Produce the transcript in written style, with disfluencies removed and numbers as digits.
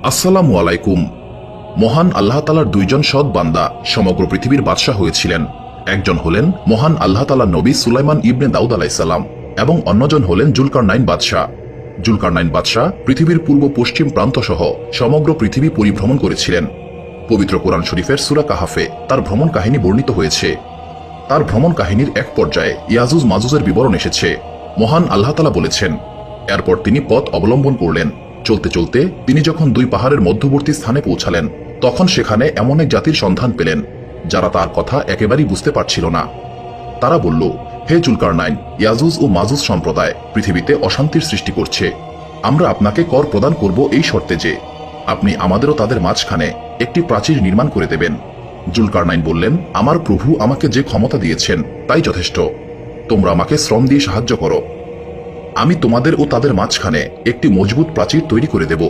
আসসালামু আলাইকুম। মহান আল্লাহ তালার দুইজন সৎ বান্দা সমগ্র পৃথিবীর বাদশাহ হয়েছিলেন। একজন হলেন মহান আল্লাহ তালার নবী সুলাইমান ইবনে দাউদ আলাইসাল্লাম এবং অন্যজন হলেন জুলকারনাইন বাদশাহ। জুলকারনাইন বাদশাহ পৃথিবীর পূর্ব পশ্চিম প্রান্ত সহ সমগ্র পৃথিবী পরিভ্রমণ করেছিলেন। পবিত্র কোরআন শরীফের সূরা কাহাফে তার ভ্রমণ কাহিনী বর্ণিত হয়েছে। তার ভ্রমণ কাহিনীর এক পর্যায়ে ইয়াজুজ মাজুজের বিবরণ এসেছে। মহান আল্লাহ তালা বলেছেন, এরপর তিনি পথ অবলম্বন করলেন। চলতে চলতে তিনি যখন দুই পাহাড়ের মধ্যবর্তী স্থানে পৌঁছালেন, তখন সেখানে এমন এক জাতির সন্ধান পেলেন যারা তার কথা একেবারেই বুঝতে পারছিল না। তারা বলল, হে জুলকারনাইন, ইয়াজুজ ও মাজুজ সম্প্রদায় পৃথিবীতে অশান্তির সৃষ্টি করছে। আমরা আপনাকে কর প্রদান করব এই শর্তে যে আপনি আমাদেরও তাদের মাঝখানে একটি প্রাচীর নির্মাণ করে দেবেন। জুলকারনাইন বললেন, আমার প্রভু আমাকে যে ক্ষমতা দিয়েছেন তাই যথেষ্ট। তোমরা আমাকে শ্রম দিয়ে সাহায্য করো, আমি তোমাদের ও তাদের মাঝখানে একটি মজবুত প্রাচীর তৈরি করে দেব।